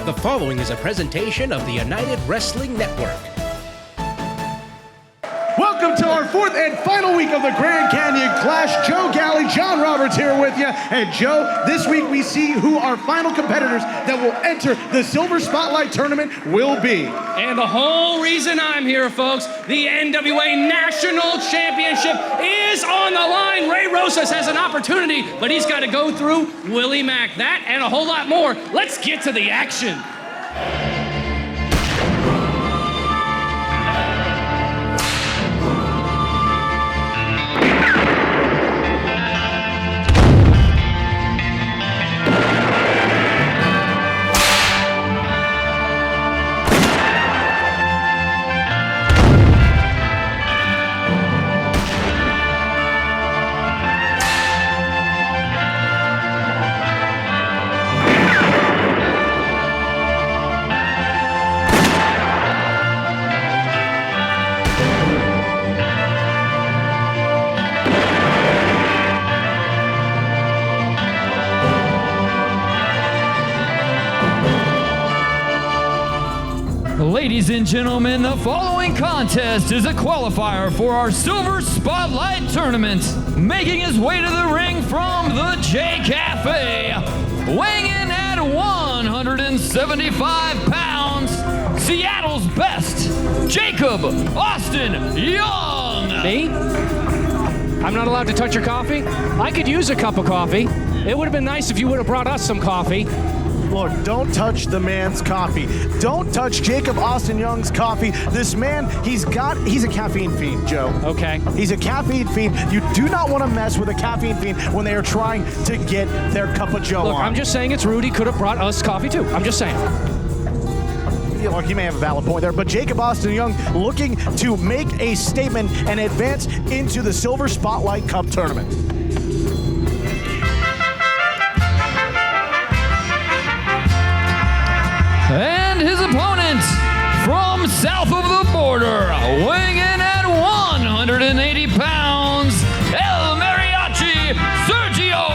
The following is a presentation of the United Wrestling Network. Welcome to our fourth and final week of the Grand Canyon Clash. Joe Galley, John Roberts here with you. And Joe, this week we see who our final competitors that will enter the Silver Spotlight Tournament will be. And the whole reason I'm here, folks, the NWA National Championship is on the line. Ray Rosas has an opportunity, but he's got to go through Willie Mac. That and a whole lot more. Let's get to the action. Ladies and gentlemen, the following contest is a qualifier for our Silver Spotlight Tournament. Making his way to the ring from the J Cafe, weighing in at 175 pounds, Seattle's best, Jacob Austin Young. Me? I'm not allowed to touch your coffee? I could use a cup of coffee. It would have been nice if you would have brought us some coffee. Look, don't touch the man's coffee. Don't touch Jacob Austin Young's coffee. This man, he's a caffeine fiend, Joe. Okay. He's a caffeine fiend. You do not want to mess with a caffeine fiend when they are trying to get their cup of Joe Look, on. I'm just saying it's rude. He could have brought us coffee too. I'm just saying. Yeah, look, you may have a valid point there, but Jacob Austin Young looking to make a statement and advance into the Silver Spotlight Cup tournament. And his opponent from south of the border, weighing in at 180 pounds, El Mariachi, Sergio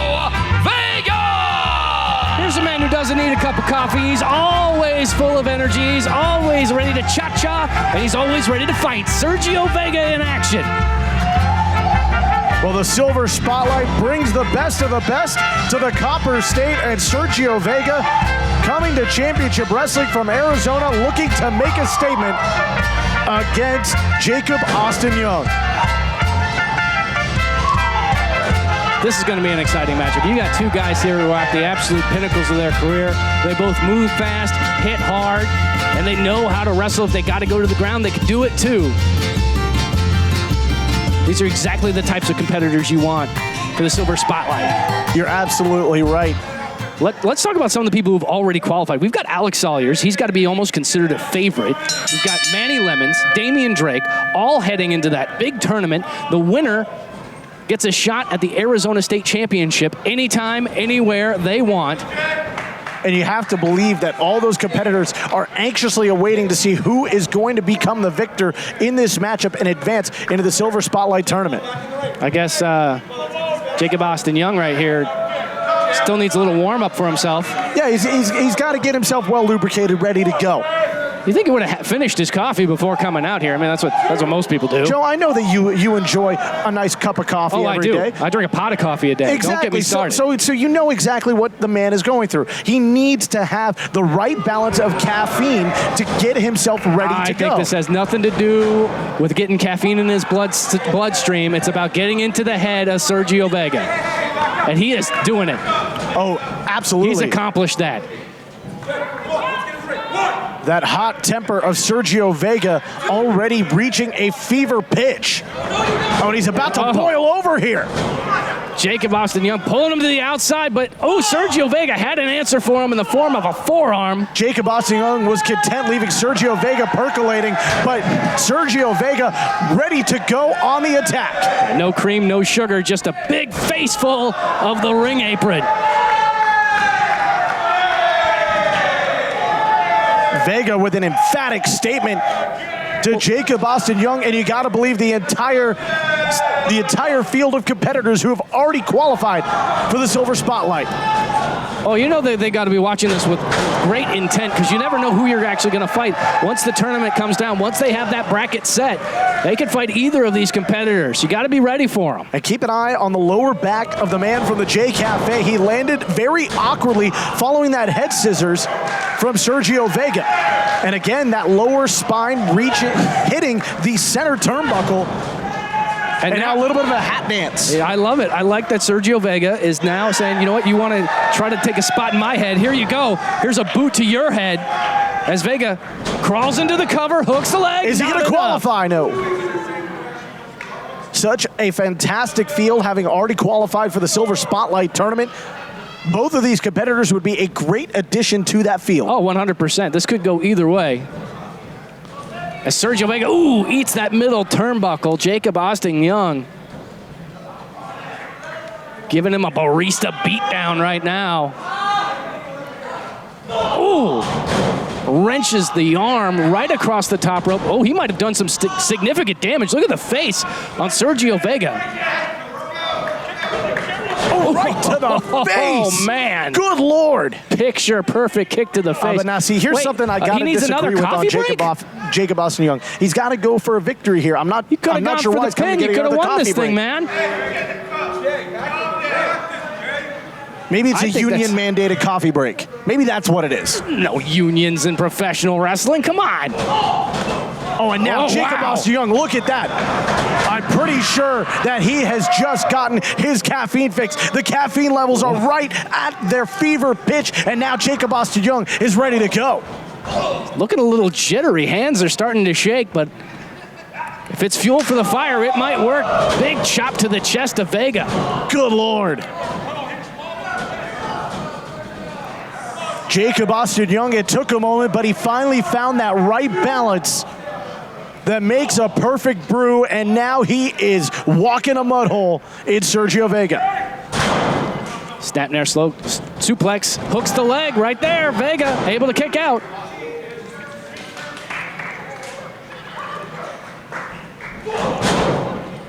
Vega! Here's a man who doesn't need a cup of coffee. He's always full of energy. He's always ready to cha-cha, and he's always ready to fight. Sergio Vega in action. Well, the Silver Spotlight brings the best of the best to the Copper State, and Sergio Vega coming to Championship Wrestling from Arizona, looking to make a statement against Jacob Austin Young. This is going to be an exciting matchup. You got two guys here who are at the absolute pinnacles of their career. They both move fast, hit hard, and they know how to wrestle. If they got to go to the ground, they can do it too. These are exactly the types of competitors you want for the Silver Spotlight. You're absolutely right. Let's talk about some of the people who've already qualified. We've got Alex Salyers. He's got to be almost considered a favorite. We've got Manny Lemons, Damian Drake, all heading into that big tournament. The winner gets a shot at the Arizona State Championship anytime, anywhere they want. And you have to believe that all those competitors are anxiously awaiting to see who is going to become the victor in this matchup and advance into the Silver Spotlight Tournament. I guess Jacob Austin Young right here still needs a little warm-up for himself. Yeah, he's got to get himself well lubricated, ready to go. You think he would have finished his coffee before coming out here? I mean, that's what most people do. Joe, I know that you enjoy a nice cup of coffee every day. I drink a pot of coffee a day. Exactly. Don't get me started. So you know exactly what the man is going through. He needs to have the right balance of caffeine to get himself ready to go. I think this has nothing to do with getting caffeine in his bloodstream. It's about getting into the head of Sergio Vega. And he is doing it. Oh, absolutely. He's accomplished that. That hot temper of Sergio Vega already reaching a fever pitch. Oh, and he's about to boil over here. Jacob Austin Young pulling him to the outside, but Sergio Vega had an answer for him in the form of a forearm. Jacob Austin Young was content leaving Sergio Vega percolating, but Sergio Vega ready to go on the attack. No cream, no sugar, just a big face full of the ring apron. Vega with an emphatic statement to Jacob Austin Young, and you got to believe the entire field of competitors who have already qualified for the Silver Spotlight. Oh, you know they got to be watching this with great intent because you never know who you're actually going to fight. Once the tournament comes down, once they have that bracket set, they can fight either of these competitors. You got to be ready for them. And keep an eye on the lower back of the man from the J Cafe. He landed very awkwardly following that head scissors from Sergio Vega. And again, that lower spine hitting the center turnbuckle. And now a little bit of a hat dance. Yeah, I love it. I like that Sergio Vega is now saying, you know what, you want to try to take a spot in my head. Here you go. Here's a boot to your head. As Vega crawls into the cover, hooks the leg. Is he going to qualify? No. Such a fantastic field, having already qualified for the Silver Spotlight Tournament. Both of these competitors would be a great addition to that field. Oh, 100%. This could go either way. As Sergio Vega, eats that middle turnbuckle. Jacob Austin Young giving him a barista beatdown right now. Wrenches the arm right across the top rope. Oh, he might have done some significant damage. Look at the face on Sergio Vega. Right to the face. Oh, man. Good Lord. Picture perfect kick to the face. But now, see, here's something I got to disagree with on Jacob Austin Young. He's got to go for a victory here. I'm not sure why he's coming to get another coffee break. You could have won this thing, man. Maybe it's a union-mandated coffee break. Maybe that's what it is. No unions in professional wrestling. Come on. Oh, and now Jacob Austin Young, look at that. I'm pretty sure that he has just gotten his caffeine fix. The caffeine levels are right at their fever pitch, and now Jacob Austin Young is ready to go. Looking a little jittery. Hands are starting to shake, but if it's fuel for the fire, it might work. Big chop to the chest of Vega. Good Lord. Jacob Austin Young, it took a moment, but he finally found that right balance that makes a perfect brew, and now he is walking a mud hole in Sergio Vega. Snap nair slow suplex, hooks the leg right there. Vega able to kick out.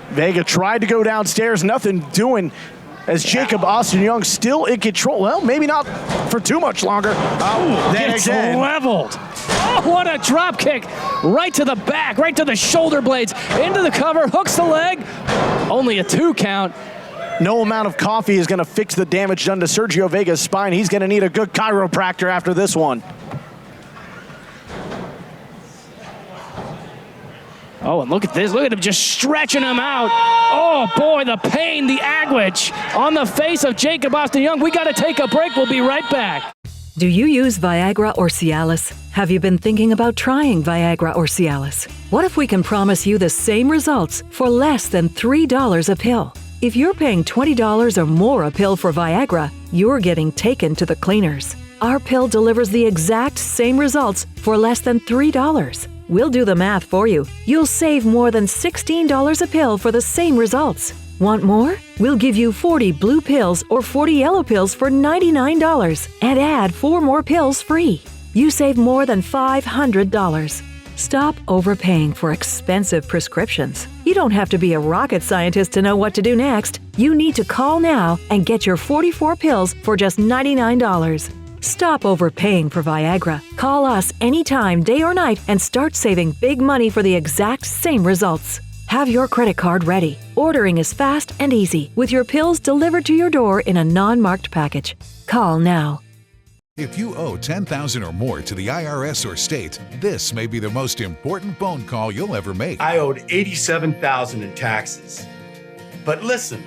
Vega tried to go downstairs, nothing doing, as Jacob Austin Young still in control. Well, maybe not for too much longer. Gets leveled. Oh, what a drop kick. Right to the back, right to the shoulder blades, into the cover, hooks the leg. Only a 2 count. No amount of coffee is going to fix the damage done to Sergio Vega's spine. He's going to need a good chiropractor after this one. Oh, and look at this. Look at him just stretching him out. Oh, boy, the pain, the anguish on the face of Jacob Austin Young. We got to take a break. We'll be right back. Do you use Viagra or Cialis? Have you been thinking about trying Viagra or Cialis? What if we can promise you the same results for less than $3 a pill? If you're paying $20 or more a pill for Viagra, you're getting taken to the cleaners. Our pill delivers the exact same results for less than $3. We'll do the math for you. You'll save more than $16 a pill for the same results. Want more? We'll give you 40 blue pills or 40 yellow pills for $99 and add 4 more pills free. You save more than $500. Stop overpaying for expensive prescriptions. You don't have to be a rocket scientist to know what to do next. You need to call now and get your 44 pills for just $99. Stop overpaying for Viagra. Call us anytime, day or night, and start saving big money for the exact same results. Have your credit card ready. Ordering is fast and easy, with your pills delivered to your door in a non-marked package. Call now. If you owe $10,000 or more to the IRS or state, this may be the most important phone call you'll ever make. I owed $87,000 in taxes. But listen.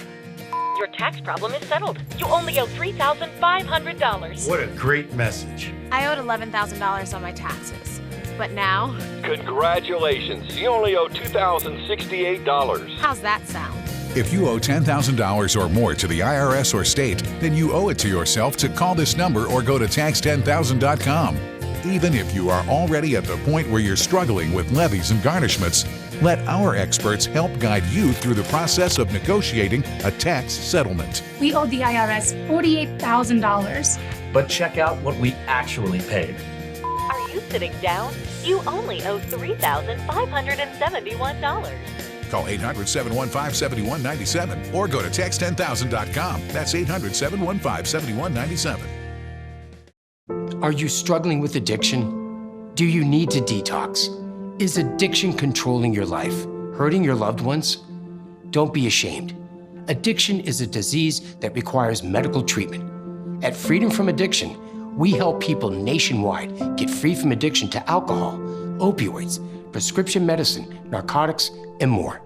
Your tax problem is settled. You only owe $3,500. What a great message. I owed $11,000 on my taxes. But now... Congratulations. You only owe $2,068. How's that sound? If you owe $10,000 or more to the IRS or state, then you owe it to yourself to call this number or go to tax10000.com. Even if you are already at the point where you're struggling with levies and garnishments, let our experts help guide you through the process of negotiating a tax settlement. We owe the IRS $48,000. But check out what we actually paid. Are you sitting down? You only owe $3,571. Call 800-715-7197 or go to tax10000.com. That's 800-715-7197. Are you struggling with addiction? Do you need to detox? Is addiction controlling your life, hurting your loved ones? Don't be ashamed. Addiction is a disease that requires medical treatment. At Freedom from Addiction, we help people nationwide get free from addiction to alcohol, opioids, prescription medicine, narcotics, and more.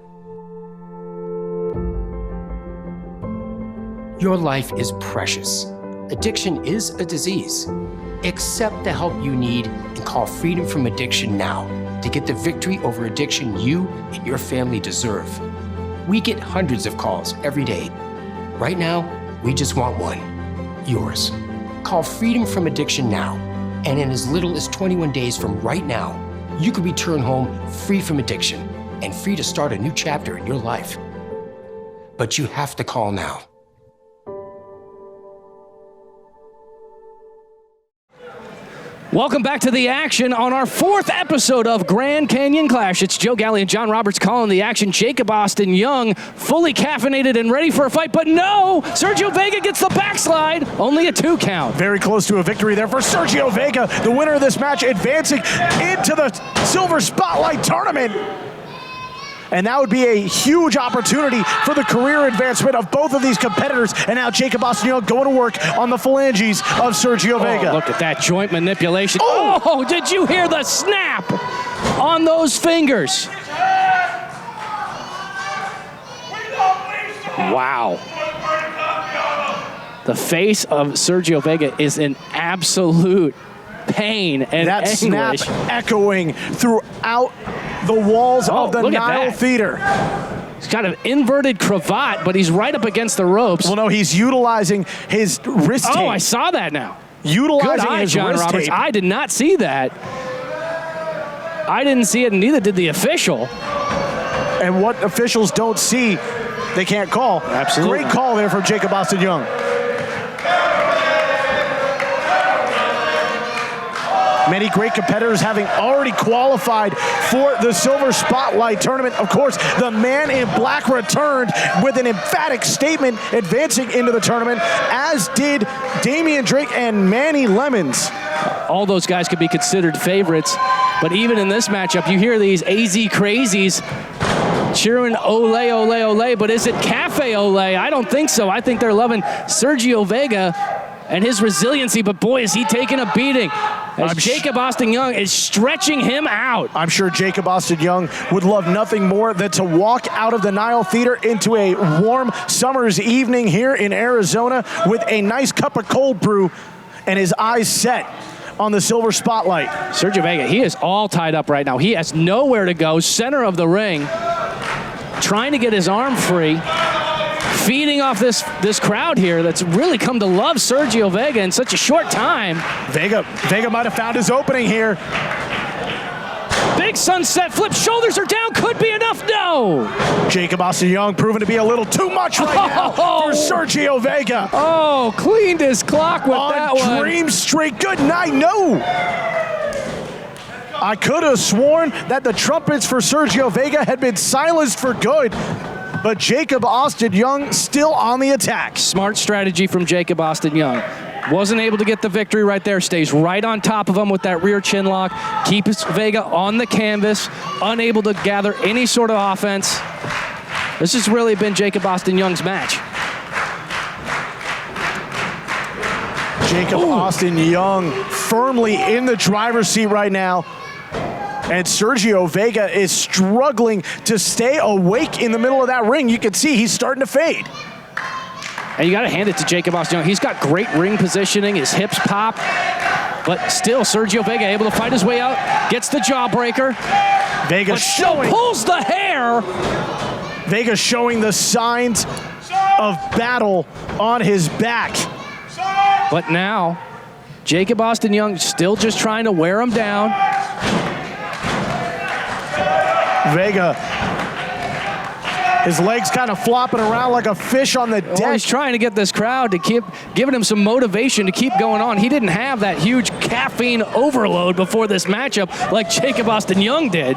Your life is precious. Addiction is a disease. Accept the help you need and call Freedom from Addiction now to get the victory over addiction you and your family deserve. We get hundreds of calls every day. Right now, we just want one, yours. Call Freedom from Addiction now, and in as little as 21 days from right now, you could return home free from addiction and free to start a new chapter in your life. But you have to call now. Welcome back to the action on our 4th episode of Grand Canyon Clash. It's Joe Galley and John Roberts calling the action. Jacob Austin Young, fully caffeinated and ready for a fight, but no! Sergio Vega gets the backslide. Only a 2 count. Very close to a victory there for Sergio Vega, the winner of this match, advancing into the Silver Spotlight Tournament. And that would be a huge opportunity for the career advancement of both of these competitors. And now Jacob Austin Young going to work on the phalanges of Sergio Vega. Look at that joint manipulation. Oh, did you hear the snap on those fingers? Wow. The face of Sergio Vega is in absolute pain and that anguish. Snap echoing throughout the walls of the Nile Theater. He's got an inverted cravat, but he's right up against the ropes. Well, no, he's utilizing his wrist tape. Oh, I saw that now. Utilizing Good eye, his John wrist Roberts. tape. I did not see that. I didn't see it, and neither did the official. And what officials don't see, they can't call. Absolutely. Great call there from Jacob Austin Young. Many great competitors having already qualified for the Silver Spotlight Tournament. Of course, the man in black returned with an emphatic statement advancing into the tournament, as did Damian Drake and Manny Lemons. All those guys could be considered favorites, but even in this matchup, you hear these AZ crazies cheering ole, ole, ole, but is it cafe ole? I don't think so. I think they're loving Sergio Vega and his resiliency, but boy, is he taking a beating as Jacob Austin Young is stretching him out. I'm sure Jacob Austin Young would love nothing more than to walk out of the Nile Theater into a warm summer's evening here in Arizona with a nice cup of cold brew and his eyes set on the Silver Spotlight. Sergio Vega, he is all tied up right now. He has nowhere to go, center of the ring, trying to get his arm free. Feeding off this crowd here that's really come to love Sergio Vega in such a short time. Vega might have found his opening here. Big sunset flip, shoulders are down, could be enough, no! Jacob Austin Young proven to be a little too much right now for Sergio Vega. Oh, cleaned his clock with that one. On Dream Street, good night, no! I could have sworn that the trumpets for Sergio Vega had been silenced for good. But Jacob Austin Young still on the attack. Smart strategy from Jacob Austin Young. Wasn't able to get the victory right there. Stays right on top of him with that rear chin lock. Keeps Vega on the canvas. Unable to gather any sort of offense. This has really been Jacob Austin Young's match. Jacob Austin Young firmly in the driver's seat right now. And Sergio Vega is struggling to stay awake in the middle of that ring. You can see he's starting to fade. And you got to hand it to Jacob Austin Young. He's got great ring positioning. His hips pop. But still, Sergio Vega able to fight his way out. Gets the jawbreaker. Vega showing. Pulls the hair. Vega showing the signs of battle on his back. But now, Jacob Austin Young still just trying to wear him down. Vega, his legs kind of flopping around like a fish on the deck. Oh, he's trying to get this crowd to keep giving him some motivation to keep going on. He didn't have that huge caffeine overload before this matchup like Jacob Austin Young did.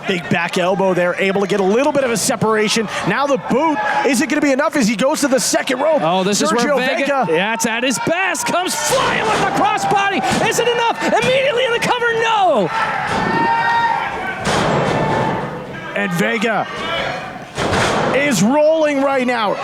Big back elbow there, able to get a little bit of a separation. Now the boot, is it going to be enough as he goes to the second rope? Oh, this is where Vega, that's at his best, comes flying with the crossbody. everybody. Is it enough? Immediately in the cover, no! And Vega is rolling right now.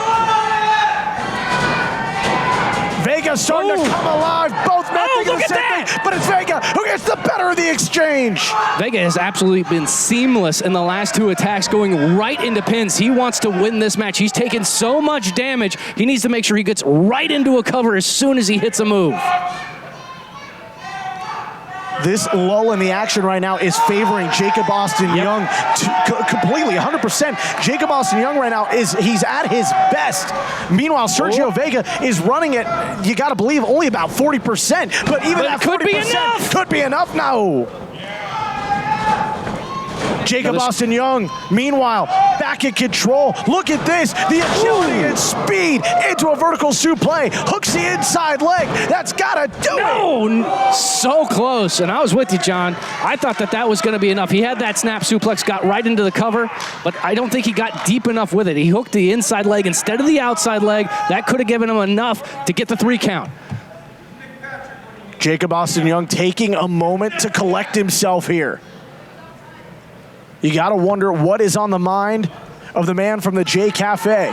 Vega's starting to come alive. Both men thinking the same thing, but it's Vega who gets the better of the exchange. Vega has absolutely been seamless in the last two attacks, going right into pins. He wants to win this match. He's taken so much damage, he needs to make sure he gets right into a cover as soon as he hits a move. This lull in the action right now is favoring Jacob Austin Young completely, 100%. Jacob Austin Young right now he's at his best. Meanwhile, Sergio Vega is running it, you got to believe, only about 40%. But even that 40% could be enough now. Jacob Austin Young, meanwhile, back in control. Look at this, the agility and speed into a vertical suplex. Hooks the inside leg. That's gotta do it. So close, and I was with you, John. I thought that was gonna be enough. He had that snap suplex, got right into the cover, but I don't think he got deep enough with it. He hooked the inside leg instead of the outside leg. That could have given him enough to get the 3 count. Jacob Austin Young taking a moment to collect himself here. You got to wonder what is on the mind of the man from the J Cafe.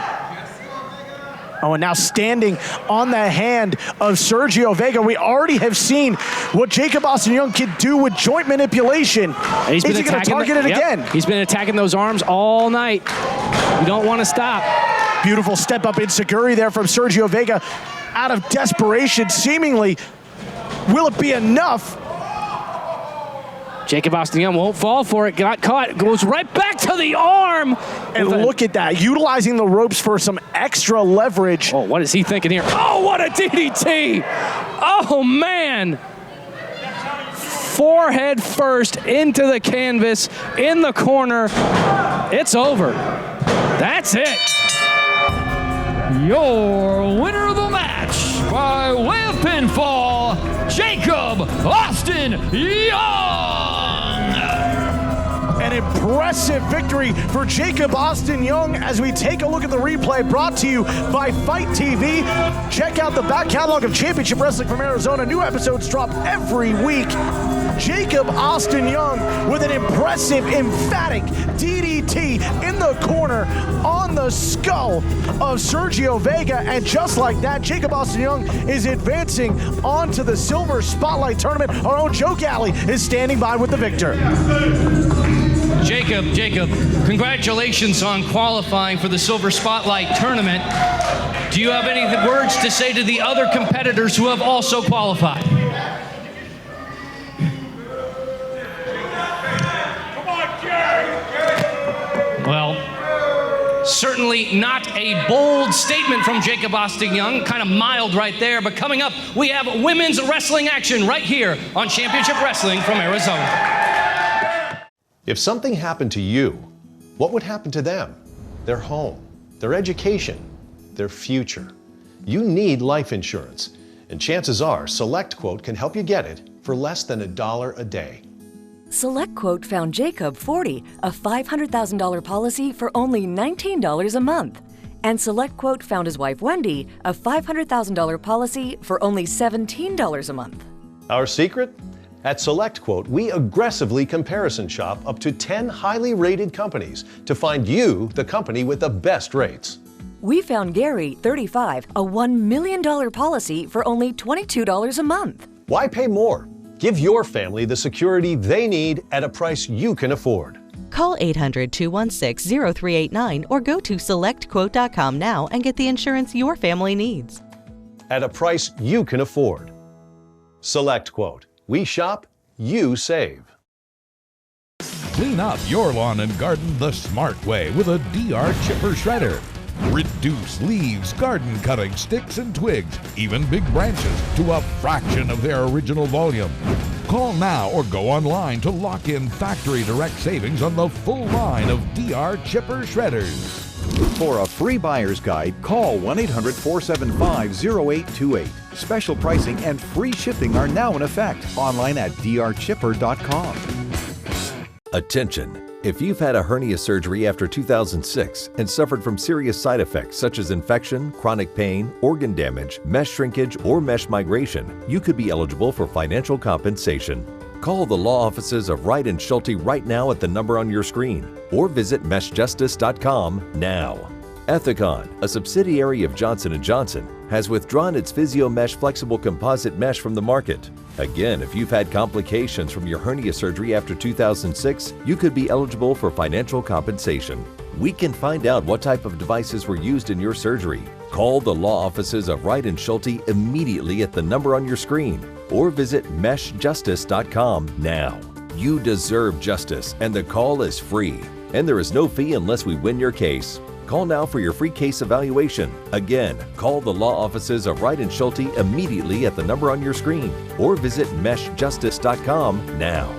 Oh, and now standing on the hand of Sergio Vega. We already have seen what Jacob Austin Young can do with joint manipulation. Is he going to target it again? He's been attacking those arms all night. You don't want to stop. Beautiful step up insecurity there from Sergio Vega. Out of desperation, seemingly. Will it be enough? Jacob Austin Young won't fall for it. Got caught. Goes right back to the arm. And look at that. Utilizing the ropes for some extra leverage. Oh, what is he thinking here? Oh, what a DDT. Oh, man. Forehead first into the canvas, in the corner. It's over. That's it. Your winner of the match by way of pinfall, Jacob Austin Young. An impressive victory for Jacob Austin Young as we take a look at the replay brought to you by Fight TV. Check out the back catalog of Championship Wrestling from Arizona. New episodes drop every week. Jacob Austin Young with an impressive, emphatic DDT in the corner on the skull of Sergio Vega. And just like that, Jacob Austin Young is advancing onto the Silver Spotlight Tournament. Our own Joe Galley is standing by with the victor. Jacob, congratulations on qualifying for the Silver Spotlight Tournament. Do you have any words to say to the other competitors who have also qualified? Well, certainly not a bold statement from Jacob Austin Young, kind of mild right there, but coming up, we have women's wrestling action right here on Championship Wrestling from Arizona. If something happened to you, what would happen to them? Their home, their education, their future. You need life insurance, and chances are SelectQuote can help you get it for less than $1 a day. SelectQuote found Jacob 40, a $500,000 policy for only $19 a month. And SelectQuote found his wife Wendy, a $500,000 policy for only $17 a month. Our secret? At SelectQuote, we aggressively comparison shop up to 10 highly rated companies to find you the company with the best rates. We found Gary, 35, a $1 million policy for only $22 a month. Why pay more? Give your family the security they need at a price you can afford. Call 800-216-0389 or go to SelectQuote.com now and get the insurance your family needs. At a price you can afford. SelectQuote. We shop, you save. Clean up your lawn and garden the smart way with a DR Chipper Shredder. Reduce leaves, garden cuttings, sticks and twigs, even big branches to a fraction of their original volume. Call now or go online to lock in factory direct savings on the full line of DR Chipper Shredders. For a free buyer's guide, call 1-800-475-0828. Special pricing and free shipping are now in effect. Online at drchipper.com. Attention! If you've had a hernia surgery after 2006 and suffered from serious side effects such as infection, chronic pain, organ damage, mesh shrinkage, or mesh migration, you could be eligible for financial compensation. Call the law offices of Wright & Schulte right now at the number on your screen, or visit meshjustice.com now. Ethicon, a subsidiary of Johnson & Johnson, has withdrawn its PhysioMesh flexible composite mesh from the market. Again, if you've had complications from your hernia surgery after 2006, you could be eligible for financial compensation. We can find out what type of devices were used in your surgery. Call the law offices of Wright & Schulte immediately at the number on your screen, or visit meshjustice.com now. You deserve justice, and the call is free. And there is no fee unless we win your case. Call now for your free case evaluation. Again, call the law offices of Wright & Schulte immediately at the number on your screen, or visit meshjustice.com now.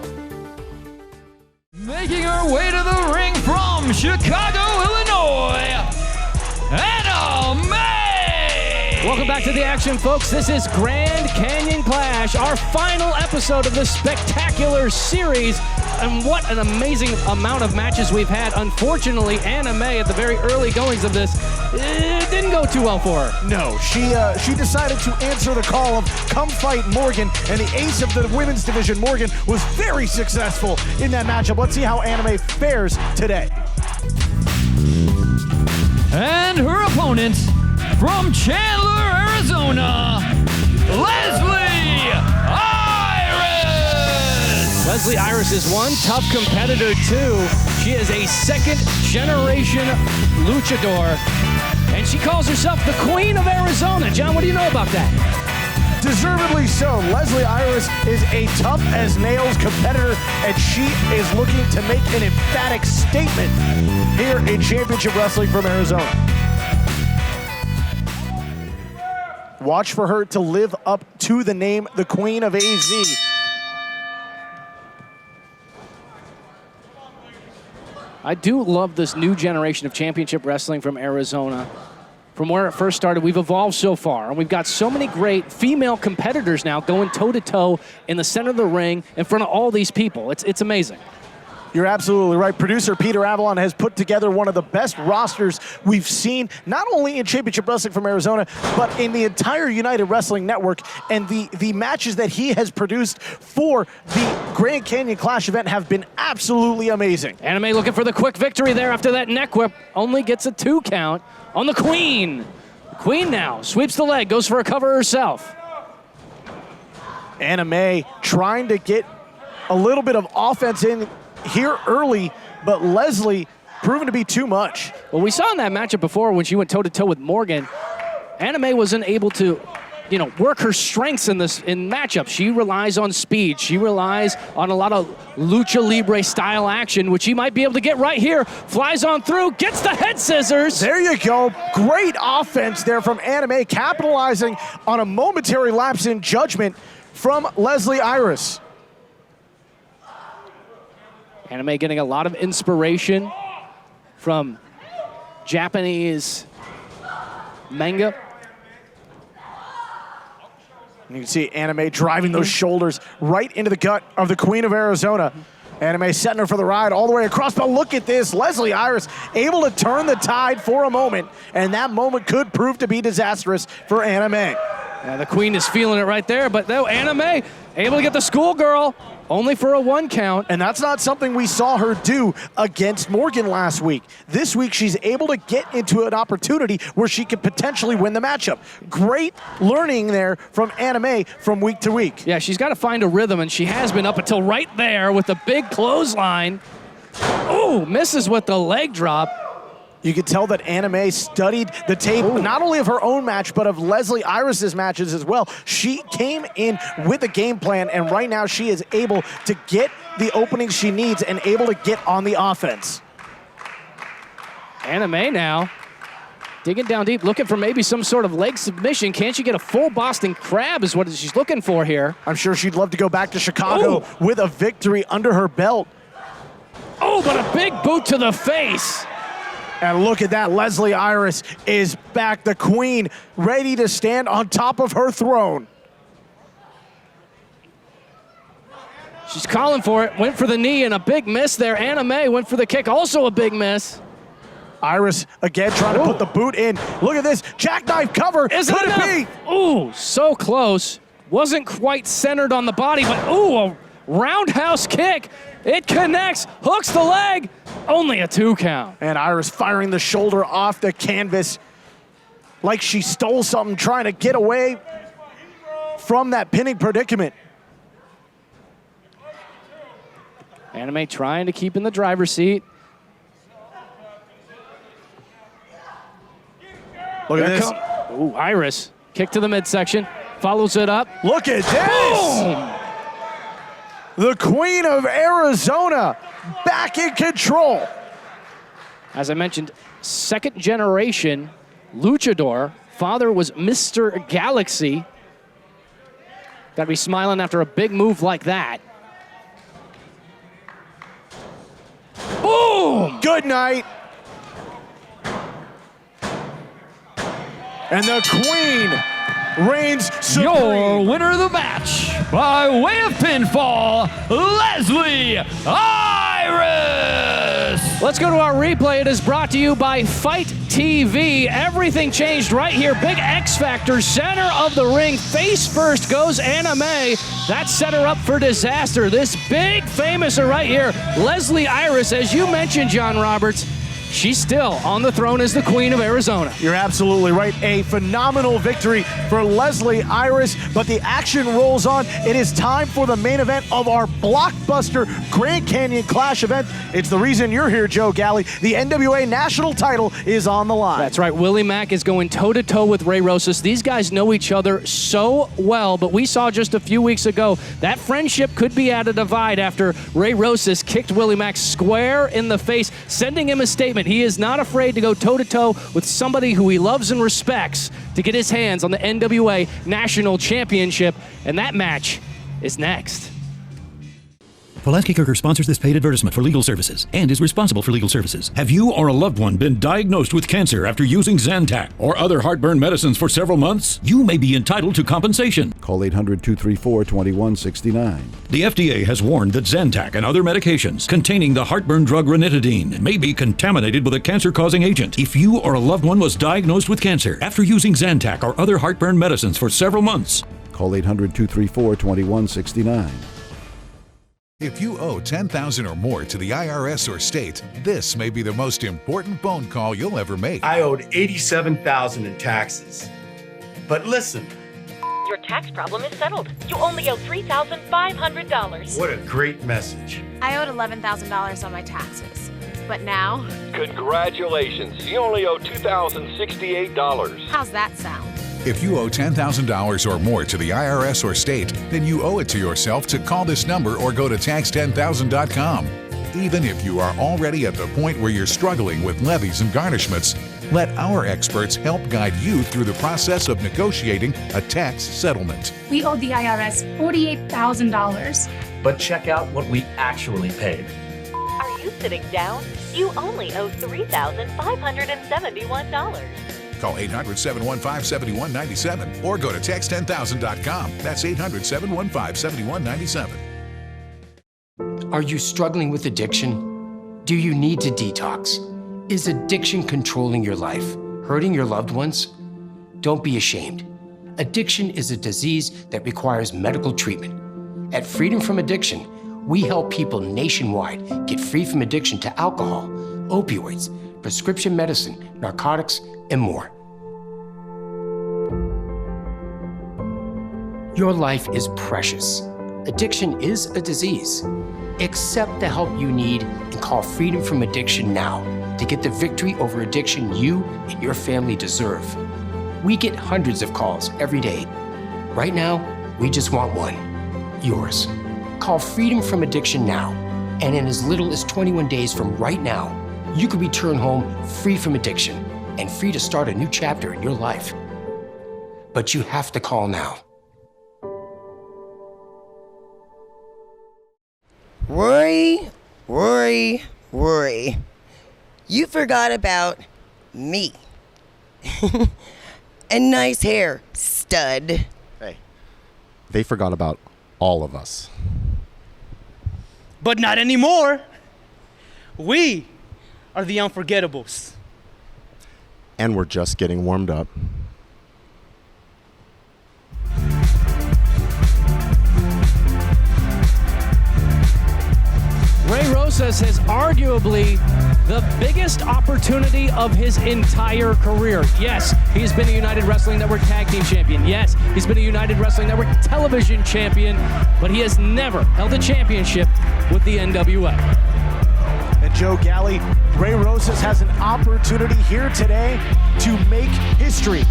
Making our way to the ring from Chicago, Illinois, Anna May! Welcome back to the action, folks. This is Grand Canyon Clash, our final episode of this spectacular series. And what an amazing amount of matches we've had. Unfortunately, Anna May, at the very early goings of this, it didn't go too well for her. No, she decided to answer the call of come fight Morgan, and the ace of the women's division, Morgan, was very successful in that matchup. Let's see how Anna May fares today. And her opponent from Chandler, Arizona, Leslie Leslie Iris is one tough competitor, too. She is a second-generation luchador, and she calls herself the Queen of Arizona. John, what do you know about that? Deservedly so. Leslie Iris is a tough-as-nails competitor, and she is looking to make an emphatic statement here in Championship Wrestling from Arizona. Watch for her to live up to the name, the Queen of AZ. I do love this new generation of Championship Wrestling from Arizona. From where it first started, we've evolved so far, and we've got so many great female competitors now going toe-to-toe in the center of the ring in front of all these people. It's amazing. You're absolutely right. Producer Peter Avalon has put together one of the best rosters we've seen, not only in Championship Wrestling from Arizona, but in the entire United Wrestling Network. And the matches that he has produced for the Grand Canyon Clash event have been absolutely amazing. Anna May looking for the quick victory there after that neck whip. Only gets a 2 count on the Queen. The Queen now sweeps the leg, goes for a cover herself. Anna May trying to get a little bit of offense in here early, but Leslie proven to be too much. Well, we saw in that matchup before when she went toe-to-toe with Morgan, Anna May wasn't able to, work her strengths in matchups. She relies on speed. She relies on a lot of lucha libre style action, which she might be able to get right here. Flies on through, gets the head scissors. There you go. Great offense there from Anna May, capitalizing on a momentary lapse in judgment from Leslie Iris. Anna May getting a lot of inspiration from Japanese manga. You can see Anna May driving those shoulders right into the gut of the Queen of Arizona. Anna May setting her for the ride all the way across, but look at this. Leslie Iris able to turn the tide for a moment, and that moment could prove to be disastrous for Anna May. Yeah, the Queen is feeling it right there, but though Anna May able to get the schoolgirl only for a 1 count. And that's not something we saw her do against Morgan last week. This week, she's able to get into an opportunity where she could potentially win the matchup. Great learning there from Anna May from week to week. Yeah, she's got to find a rhythm, and she has been up until right there with the big clothesline. Ooh, misses with the leg drop. You could tell that Anna May studied the tape, not only of her own match, but of Leslie Iris's matches as well. She came in with a game plan, and right now she is able to get the openings she needs and able to get on the offense. Anna May now digging down deep, looking for maybe some sort of leg submission. Can't she get a full Boston Crab is what she's looking for here. I'm sure she'd love to go back to Chicago with a victory under her belt. Oh, but a big boot to the face. And look at that, Leslie Iris is back, the Queen, ready to stand on top of her throne. She's calling for it. Went for the knee and a big miss there. Anna May went for the kick, also a big miss. Iris again trying to put the boot in. Look at this. Jackknife cover. Is it enough? Ooh, so close. Wasn't quite centered on the body, but ooh, a roundhouse kick. It connects, hooks the leg. Only a 2 count. And Iris firing the shoulder off the canvas like she stole something, trying to get away from that pinning predicament. Anna May trying to keep in the driver's seat. Look at this. Ooh, Iris. Kick to the midsection. Follows it up. Look at this. Boom! The Queen of Arizona back in control. As I mentioned, second generation luchador. Father was Mr. Galaxy. Got to be smiling after a big move like that. Boom! Good night. And the Queen reigns supreme. Your winner of the match, by way of pinfall, Leslie Iris. Let's go to our replay. It is brought to you by Fight TV. Everything changed right here. Big X Factor, center of the ring. Face first goes Anna May. That set her up for disaster. This big famouser right here, Leslie Iris, as you mentioned, John Roberts. She's still on the throne as the Queen of Arizona. You're absolutely right. A phenomenal victory for Leslie Iris, but the action rolls on. It is time for the main event of our blockbuster Grand Canyon Clash event. It's the reason you're here, Joe Galley. The NWA national title is on the line. That's right. Willie Mac is going toe-to-toe with Ray Rosas. These guys know each other so well, but we saw just a few weeks ago that friendship could be at a divide after Ray Rosas kicked Willie Mac square in the face, sending him a statement. He is not afraid to go toe-to-toe with somebody who he loves and respects to get his hands on the NWA National Championship, and that match is next. Pulaski Kirker sponsors this paid advertisement for legal services and is responsible for legal services. Have you or a loved one been diagnosed with cancer after using Zantac or other heartburn medicines for several months? You may be entitled to compensation. Call 800-234-2169. The FDA has warned that Zantac and other medications containing the heartburn drug ranitidine may be contaminated with a cancer-causing agent. If you or a loved one was diagnosed with cancer after using Zantac or other heartburn medicines for several months, call 800-234-2169. If you owe $10,000 or more to the IRS or state, this may be the most important phone call you'll ever make. I owed $87,000 in taxes. But listen. Your tax problem is settled. You only owe $3,500. What a great message. I owed $11,000 on my taxes. But now... Congratulations. You only owe $2,068. How's that sound? If you owe $10,000 or more to the IRS or state, then you owe it to yourself to call this number or go to tax10000.com. Even if you are already at the point where you're struggling with levies and garnishments, let our experts help guide you through the process of negotiating a tax settlement. We owed the IRS $48,000. But check out what we actually paid. Are you sitting down? You only owe $3,571. Call 800-715-7197 or go to tax10000.com. That's 800-715-7197. Are you struggling with addiction? Do you need to detox? Is addiction controlling your life, hurting your loved ones? Don't be ashamed. Addiction is a disease that requires medical treatment. At Freedom from Addiction, we help people nationwide get free from addiction to alcohol, opioids, prescription medicine, narcotics, and more. Your life is precious. Addiction is a disease. Accept the help you need and call Freedom from Addiction now to get the victory over addiction you and your family deserve. We get hundreds of calls every day. Right now, we just want one, yours. Call Freedom from Addiction now, and in as little as 21 days from right now, you could return home free from addiction and free to start a new chapter in your life. But you have to call now. Worry, worry, worry. You forgot about me. And nice hair, stud. Hey, they forgot about all of us. But not anymore. We are the unforgettables. And we're just getting warmed up. Ray Rosas has arguably the biggest opportunity of his entire career. Yes, he's been a United Wrestling Network Tag Team Champion. Yes, he's been a United Wrestling Network Television Champion, but he has never held a championship with the NWA. And Joe Galley, Ray Rosas has an opportunity here today to make history.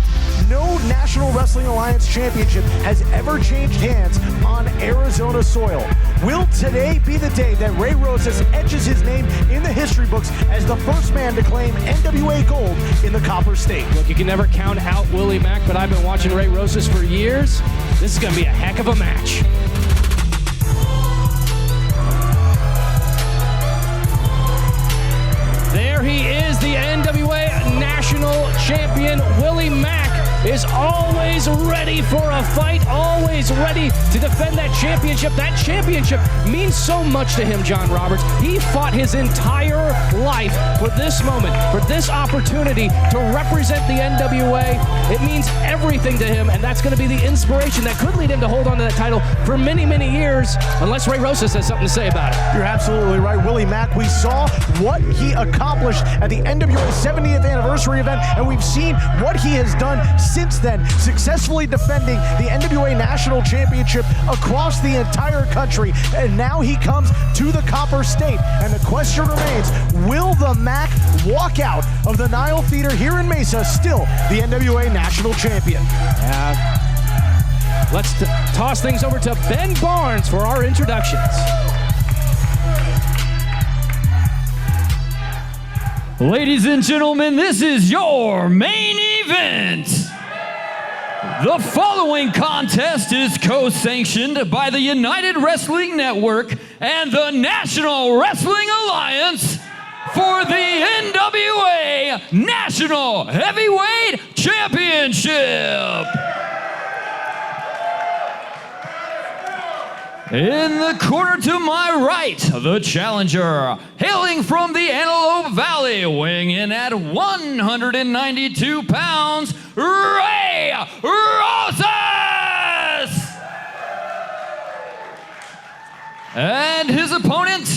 No National Wrestling Alliance championship has ever changed hands on Arizona soil. Will today be the day that Ray Rosas etches his name in the history books as the first man to claim NWA gold in the Copper State? Look, you can never count out Willie Mac, but I've been watching Ray Rosas for years. This is going to be a heck of a match. There he is, the NWA National Champion. Willie Mac is always ready for a fight, always ready to defend that championship. That championship means so much to him, John Roberts. He fought his entire life for this moment, for this opportunity to represent the NWA. It means everything to him, and that's going to be the inspiration that could lead him to hold on to that title for many, many years, unless Ray Rosas has something to say about it. You're absolutely right, Willie Mac. We saw what he accomplished at the NWA 70th anniversary event, and we've seen what he has done since then, successfully defending the NWA National Championship across the entire country. And now he comes to the Copper State. And the question remains, will the Mac walk out of the Nile Theater here in Mesa still the NWA National Champion? Let's toss things over to Ben Barnes for our introductions. Ladies and gentlemen, this is your main event. The following contest is co-sanctioned by the United Wrestling Network and the National Wrestling Alliance for the NWA National Heavyweight Championship. In the corner to my right, the challenger, hailing from the Antelope Valley, weighing in at 192 pounds, Ray Rosas! And his opponent,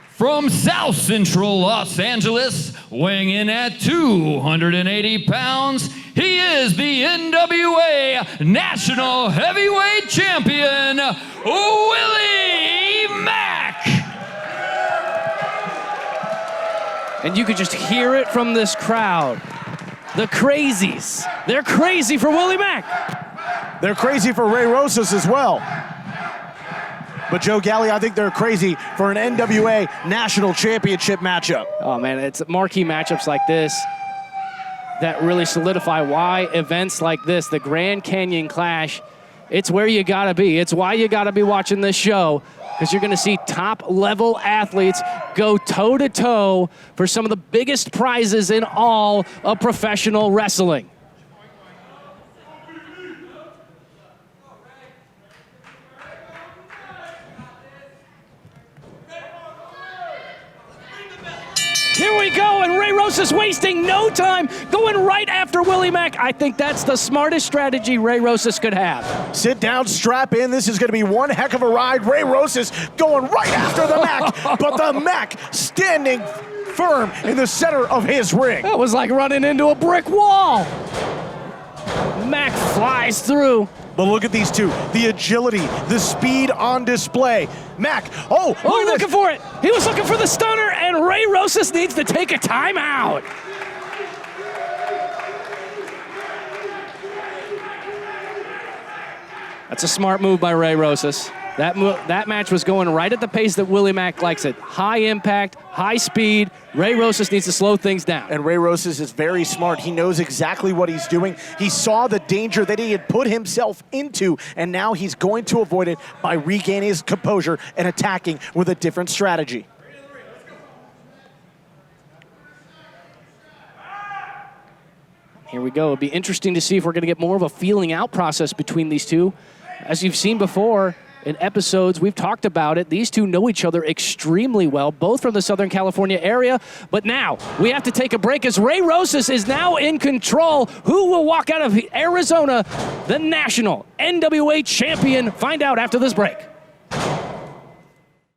from South Central Los Angeles, weighing in at 280 pounds, he is the NWA National Heavyweight Champion, Willie Mac. And you could just hear it from this crowd. The crazies. They're crazy for Willie Mac. They're crazy for Ray Rosas as well. But Joe Galley, I think they're crazy for an NWA National Championship matchup. Oh man, it's marquee matchups like this that really solidify why events like this, the Grand Canyon Clash, it's where you gotta be. It's why you gotta be watching this show, because you're gonna see top-level athletes go toe-to-toe for some of the biggest prizes in all of professional wrestling. Here we go, and Ray Rosas wasting no time, going right after Willie Mac. I think that's the smartest strategy Ray Rosas could have. Sit down, strap in. This is going to be one heck of a ride. Ray Rosas going right after the Mac, but the Mac standing firm in the center of his ring. That was like running into a brick wall. Mac flies through. But look at these two, the agility, the speed on display. Mac, looking for it. He was looking for the stunner, and Ray Rosas needs to take a timeout. That's a smart move by Ray Rosas. That match was going right at the pace that Willie Mac likes it. High impact, high speed. Ray Rosas needs to slow things down. And Ray Rosas is very smart. He knows exactly what he's doing. He saw the danger that he had put himself into, and now he's going to avoid it by regaining his composure and attacking with a different strategy. Here we go. It'll be interesting to see if we're going to get more of a feeling out process between these two. As you've seen before, in episodes. We've talked about it. These two know each other extremely well, both from the Southern California area. But now we have to take a break as Ray Rosas is now in control. Who will walk out of Arizona the national NWA champion? Find out after this break.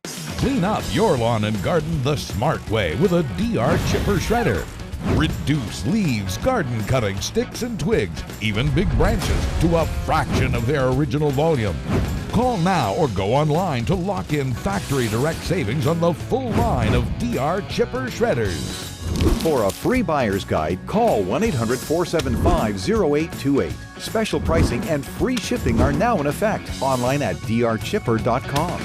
Clean up your lawn and garden the smart way with a DR Chipper Shredder. Reduce leaves, garden cutting, sticks and twigs, even big branches, to a fraction of their original volume. Call now or go online to lock in factory direct savings on the full line of DR Chipper Shredders. For a free buyer's guide, call 1-800-475-0828. Special pricing and free shipping are now in effect. Online at drchipper.com.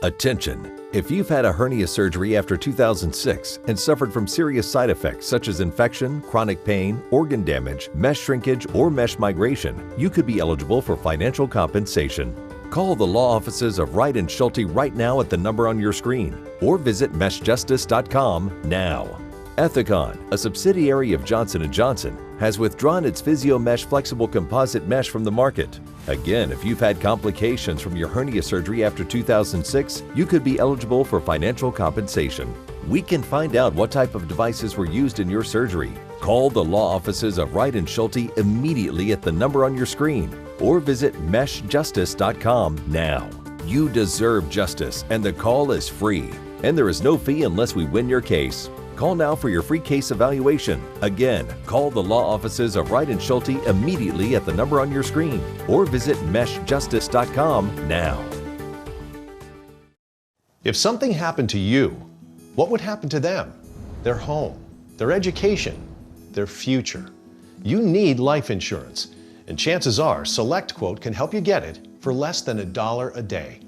Attention! If you've had a hernia surgery after 2006 and suffered from serious side effects such as infection, chronic pain, organ damage, mesh shrinkage, or mesh migration, you could be eligible for financial compensation. Call the law offices of Wright & Schulte right now at the number on your screen, or visit meshjustice.com now. Ethicon, a subsidiary of Johnson & Johnson, has withdrawn its PhysioMesh flexible composite mesh from the market. Again, if you've had complications from your hernia surgery after 2006, you could be eligible for financial compensation. We can find out what type of devices were used in your surgery. Call the law offices of Wright & Schulte immediately at the number on your screen, or visit meshjustice.com now. You deserve justice, and the call is free. And there is no fee unless we win your case. Call now for your free case evaluation. Again, call the law offices of Wright & Schulte immediately at the number on your screen, or visit meshjustice.com now. If something happened to you, what would happen to them? Their home, their education, their future. You need life insurance, and chances are SelectQuote can help you get it for less than $1 a day.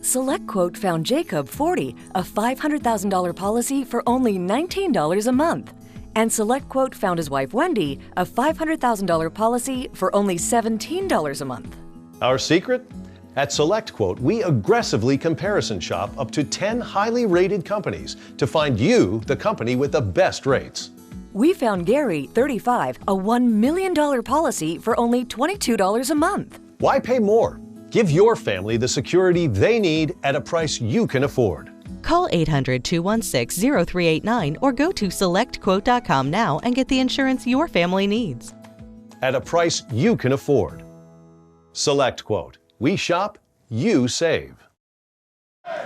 SelectQuote found Jacob 40, a $500,000 policy for only $19 a month. And SelectQuote found his wife Wendy a $500,000 policy for only $17 a month. Our secret? At SelectQuote, we aggressively comparison shop up to 10 highly rated companies to find you the company with the best rates. We found Gary, 35, a $1 million policy for only $22 a month. Why pay more? Give your family the security they need at a price you can afford. Call 800-216-0389 or go to selectquote.com now and get the insurance your family needs. At a price you can afford. SelectQuote. We shop, you save.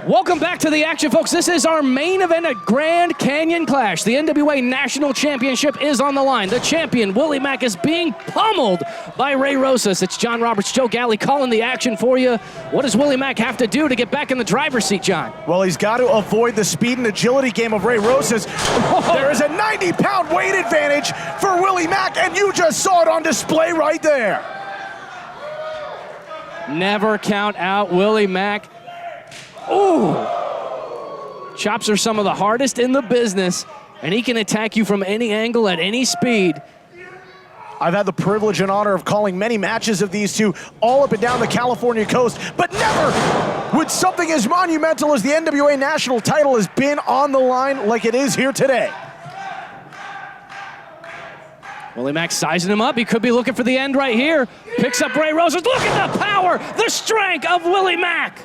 Welcome back to the action, folks. This is our main event at Grand Canyon Clash. The NWA National Championship is on the line. The champion, Willie Mac, is being pummeled by Ray Rosas. It's John Roberts, Joe Galley calling the action for you. What does Willie Mac have to do to get back in the driver's seat, John? Well, he's got to avoid the speed and agility game of Ray Rosas. There is a 90-pound weight advantage for Willie Mac, and you just saw it on display right there. Never count out Willie Mac. Ooh! Chops are some of the hardest in the business, and he can attack you from any angle at any speed. I've had the privilege and honor of calling many matches of these two all up and down the California coast, but never would something as monumental as the NWA national title has been on the line like it is here today. Willie Mac sizing him up. He could be looking for the end right here. Picks up Ray Rosas. Look at the power, the strength of Willie Mac.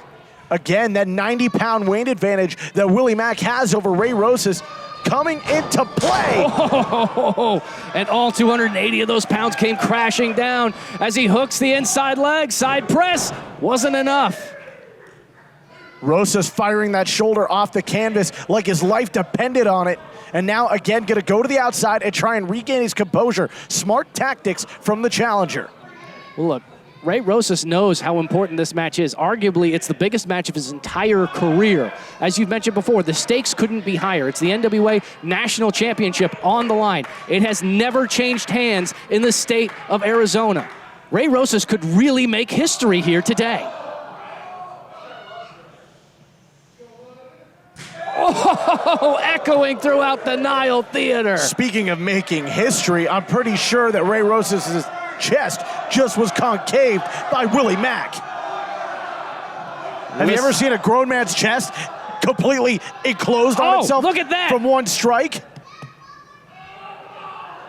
Again, that 90-pound weight advantage that Willie Mac has over Ray Rosas coming into play. Oh, and all 280 of those pounds came crashing down as he hooks the inside leg. Side press wasn't enough. Rosas firing that shoulder off the canvas like his life depended on it. And now, again, going to go to the outside and try and regain his composure. Smart tactics from the challenger. Well, look, Ray Rosas knows how important this match is. Arguably, it's the biggest match of his entire career. As you've mentioned before, the stakes couldn't be higher. It's the NWA National Championship on the line. It has never changed hands in the state of Arizona. Ray Rosas could really make history here today. Oh, echoing throughout the Nile Theater. Speaking of making history, I'm pretty sure that Ray Rosas' chest just was concaved by Willie Mac. Have you ever seen a grown man's chest completely enclosed on itself? Look at that. From one strike?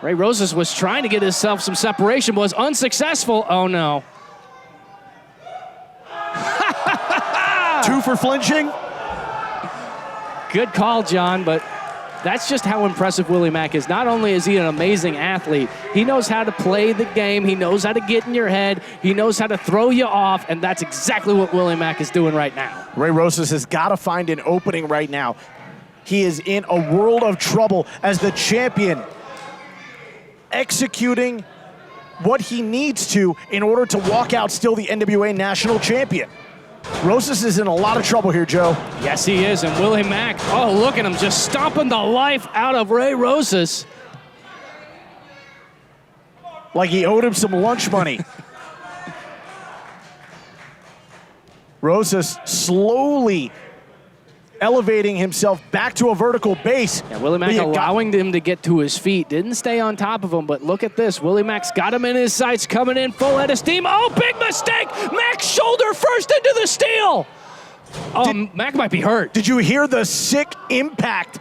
Ray Rosas was trying to get himself some separation, was unsuccessful. Oh, no. 2 for flinching? Good call, John, but that's just how impressive Willie Mac is. Not only is he an amazing athlete, he knows how to play the game, he knows how to get in your head, he knows how to throw you off, and that's exactly what Willie Mac is doing right now. Ray Rosas has got to find an opening right now. He is in a world of trouble as the champion, executing what he needs to in order to walk out still the NWA national champion. Rosas is in a lot of trouble here, Joe. Yes, he is, and Willie Mac, oh, look at him just stomping the life out of Ray Rosas. Like he owed him some lunch money. Rosas slowly elevating himself back to a vertical base. Yeah, Willie Mac allowing him to get to his feet. Didn't stay on top of him, but look at this. Willie Mac's got him in his sights, coming in full head of steam. Oh, big mistake! Mac's shoulder first into the steel. Oh, Mac might be hurt. Did you hear the sick impact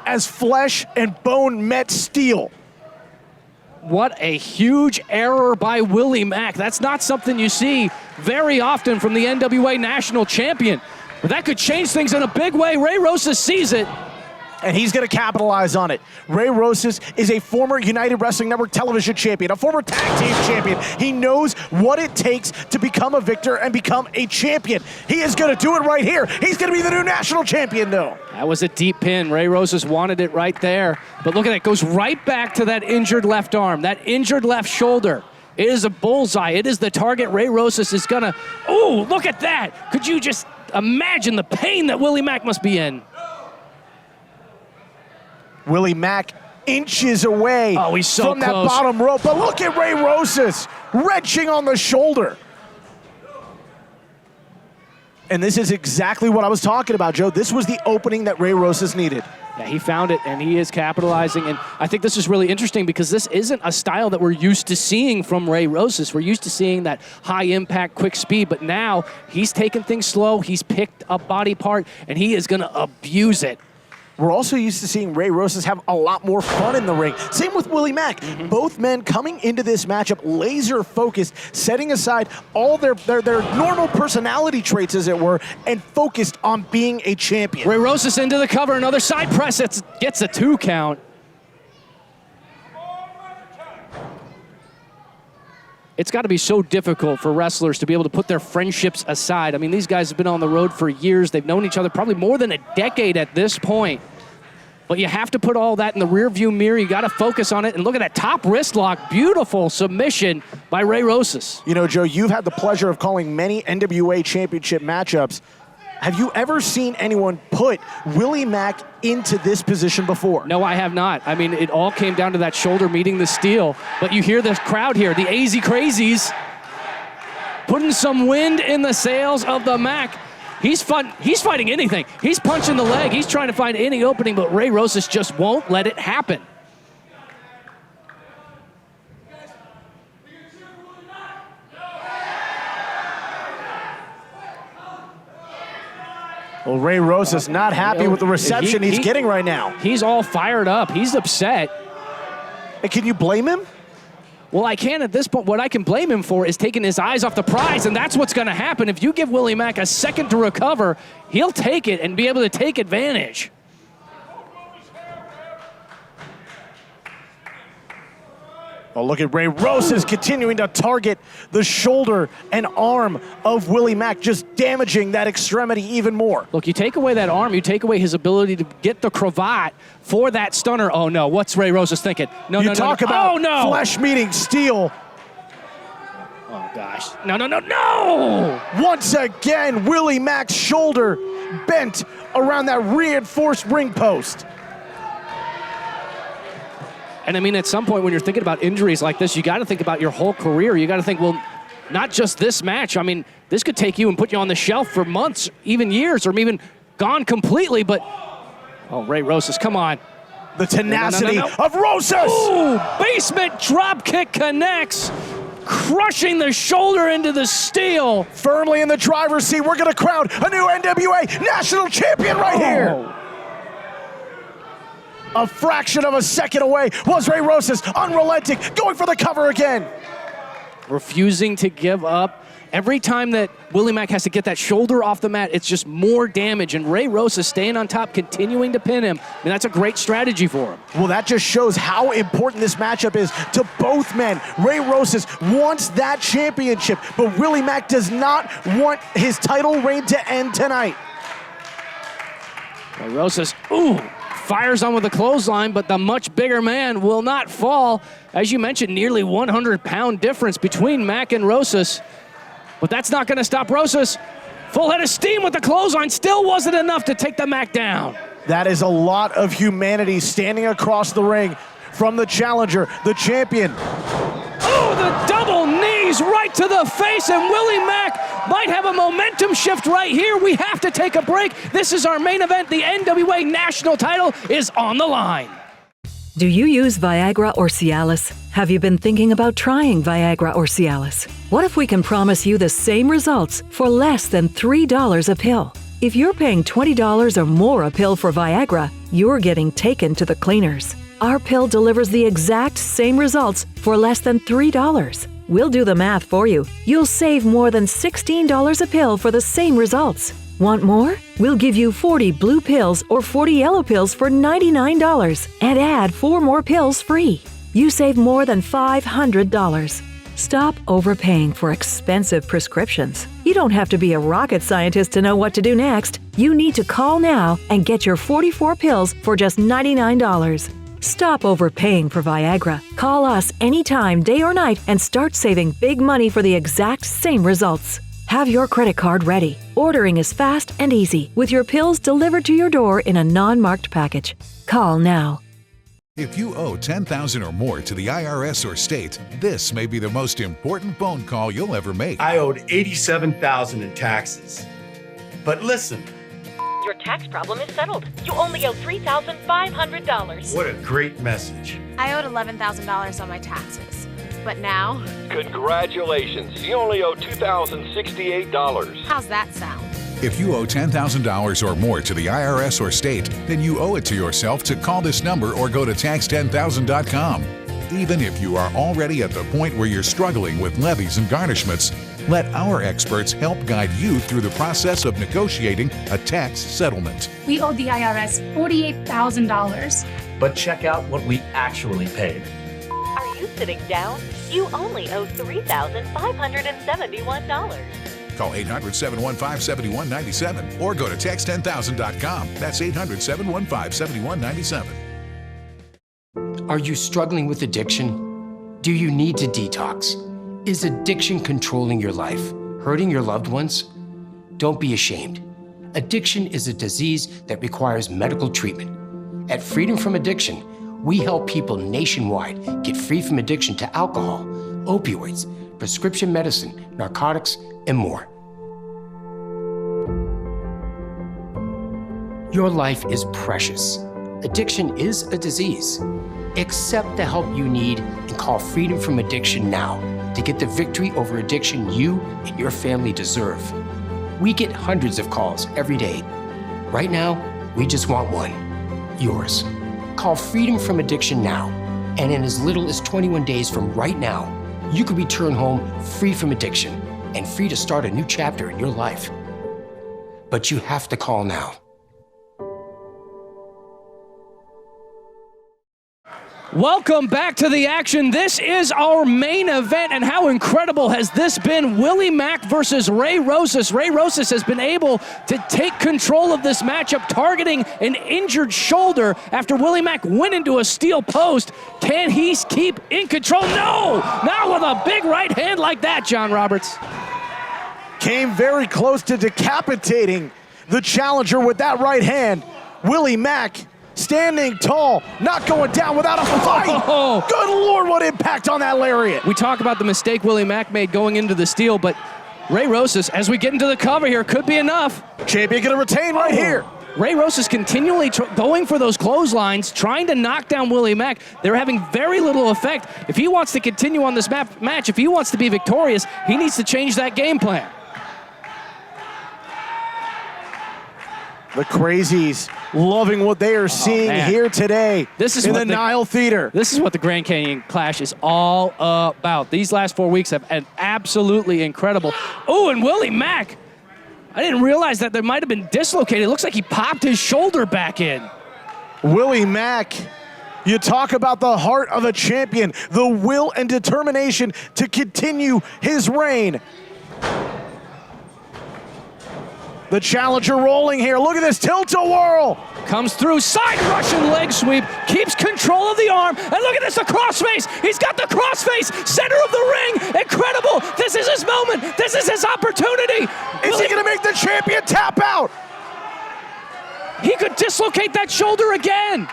as flesh and bone met steel? What a huge error by Willie Mac. That's not something you see very often from the NWA national champion. But that could change things in a big way. Ray Rosas sees it. And he's going to capitalize on it. Ray Rosas is a former United Wrestling Network television champion, a former tag team champion. He knows what it takes to become a victor and become a champion. He is going to do it right here. He's going to be the new national champion, though. That was a deep pin. Ray Rosas wanted it right there. But look at that. Goes right back to that injured left arm, that injured left shoulder. It is a bullseye. It is the target. Ray Rosas is going to... Oh, look at that. Could you just imagine the pain that Willie Mac must be in? Willie Mac inches away he's so from that close. bottom rope. But look at Ray Rosas wrenching on the shoulder. And this is exactly what I was talking about, Joe. This was the opening that Ray Rosas needed. Yeah, he found it, and he is capitalizing. And I think this is really interesting because this isn't a style that we're used to seeing from Ray Rosas. We're used to seeing that high-impact, quick speed, but now he's taking things slow. He's picked a body part, and he is going to abuse it. We're also used to seeing Ray Rosas have a lot more fun in the ring. Same with Willie Mac. Both men coming into this matchup laser focused, setting aside all their normal personality traits, as it were, and focused on being a champion. Ray Rosas into the cover, another side press, gets a 2 count. It's got to be so difficult for wrestlers to be able to put their friendships aside. I mean, these guys have been on the road for years. They've known each other probably more than a decade at this point. But you have to put all that in the rearview mirror. You got to focus on it. And look at that top wrist lock. Beautiful submission by Ray Rosas. You know, Joe, you've had the pleasure of calling many NWA championship matchups. Have you ever seen anyone put Willie Mac into this position before? No, I have not. I mean, it all came down to that shoulder meeting the steel. But you hear this crowd here, the AZ Crazies, putting some wind in the sails of the Mac. He's fighting anything. He's punching the leg. He's trying to find any opening, but Ray Rosas just won't let it happen. Well, Ray Rosas not happy with the reception he's getting right now. He's all fired up. He's upset. And can you blame him? Well, I can at this point. What I can blame him for is taking his eyes off the prize, and that's what's going to happen. If you give Willie Mac a second to recover, he'll take it and be able to take advantage. Oh, look at Ray Rosas continuing to target the shoulder and arm of Willie Mac, just damaging that extremity even more. Look, you take away that arm, you take away his ability to get the cravat for that stunner. Oh, no. What's Ray Rosas thinking? No. Talk about flesh meeting steel. Oh, gosh. No. Once again, Willie Mac's shoulder bent around that reinforced ring post. And I mean, at some point when you're thinking about injuries like this, you got to think about your whole career. You got to think, well, not just this match. I mean, this could take you and put you on the shelf for months, even years, or even gone completely. But, oh, Ray Rosas, come on. The tenacity of Rosas. Ooh, basement drop kick connects, crushing the shoulder into the steel. Firmly in the driver's seat. We're going to crown a new NWA national champion right here. A fraction of a second away was Ray Rosas, unrelenting, going for the cover again. Refusing to give up Every time that Willie Mac has to get that shoulder off the mat, it's just more damage. And Ray Rosas staying on top, continuing to pin him. I mean, that's a great strategy for him. Well, that just shows how important this matchup is to both men. Ray Rosas wants that championship, but Willie Mac does not want his title reign to end tonight. Ray Rosas, fires on with a clothesline, but the much bigger man will not fall. As you mentioned, nearly 100-pound difference between Mac and Rosas. But that's not going to stop Rosas. Full head of steam with the clothesline. Still wasn't enough to take the Mac down. That is a lot of humanity standing across the ring from the challenger, the champion. Oh, the double knees right to the face, and Willie Mac might have a momentum shift right here. We have to take a break. This is our main event. The NWA National title is on the line. Do you use Viagra or Cialis? Have you been thinking about trying Viagra or Cialis? What if we can promise you the same results for less than $3 a pill? If you're paying $20 or more a pill for Viagra, you're getting taken to the cleaners. Our pill delivers the exact same results for less than $3. We'll do the math for you. You'll save more than $16 a pill for the same results. Want more? We'll give you 40 blue pills or 40 yellow pills for $99 and add 4 more pills free. You save more than $500. Stop overpaying for expensive prescriptions. You don't have to be a rocket scientist to know what to do next. You need to call now and get your 44 pills for just $99. Stop overpaying for Viagra. Call us anytime, day or night, and start saving big money for the exact same results. Have your credit card ready. Ordering is fast and easy, with your pills delivered to your door in a non-marked package. Call now. If you owe $10,000 or more to the IRS or state, this may be the most important phone call you'll ever make. I owed $87,000 in taxes. But listen. Your tax problem is settled. You only owe $3,500. What a great message. I owed $11,000 on my taxes. But now... Congratulations. You only owe $2,068. How's that sound? If you owe $10,000 or more to the IRS or state, then you owe it to yourself to call this number or go to tax10000.com. Even if you are already at the point where you're struggling with levies and garnishments, let our experts help guide you through the process of negotiating a tax settlement. We owed the IRS $48,000. But check out what we actually paid. Are you sitting down? You only owe $3,571. Call 800-715-7197 or go to tax10000.com. That's 800-715-7197. Are you struggling with addiction? Do you need to detox? Is addiction controlling your life, hurting your loved ones? Don't be ashamed. Addiction is a disease that requires medical treatment. At Freedom from Addiction, we help people nationwide get free from addiction to alcohol, opioids, prescription medicine, narcotics, and more. Your life is precious. Addiction is a disease. Accept the help you need and call Freedom from Addiction now to get the victory over addiction you and your family deserve. We get hundreds of calls every day. Right now, we just want one, yours. Call Freedom from Addiction now, and in as little as 21 days from right now, you could return home free from addiction and free to start a new chapter in your life. But you have to call now. Welcome back to the action. This is our main event, and how incredible has this been? Willie Mac versus Ray Rosas. Ray Rosas has been able to take control of this matchup, targeting an injured shoulder after Willie Mac went into a steel post. Can he keep in control? No! Not with a big right hand like that, John Roberts. Came very close to decapitating the challenger with that right hand. Willie Mac standing tall, not going down without a fight. Oh. Good Lord, what impact on that lariat. We talk about the mistake Willie Mac made going into the steel, but Ray Rosas, as we get into the cover here, could be enough. Champion gonna retain right here. Ray Rosas continually going for those clotheslines, trying to knock down Willie Mac. They're having very little effect. If he wants to continue on this match, if he wants to be victorious, he needs to change that game plan. The crazies loving what they are seeing here today in the Nile Theater. This is what the Grand Canyon Clash is all about. These last 4 weeks have been absolutely incredible. Oh, and Willie Mac, I didn't realize that there might have been dislocated. It looks like he popped his shoulder back in. Willie Mac, you talk about the heart of a champion, the will and determination to continue his reign. The challenger rolling here. Look at this tilt-a-whirl. Comes through, side Russian leg sweep, keeps control of the arm, and look at this, the crossface. He's got the crossface, center of the ring. Incredible. This is his moment. This is his opportunity. Is he going to make the champion tap out? He could dislocate that shoulder again.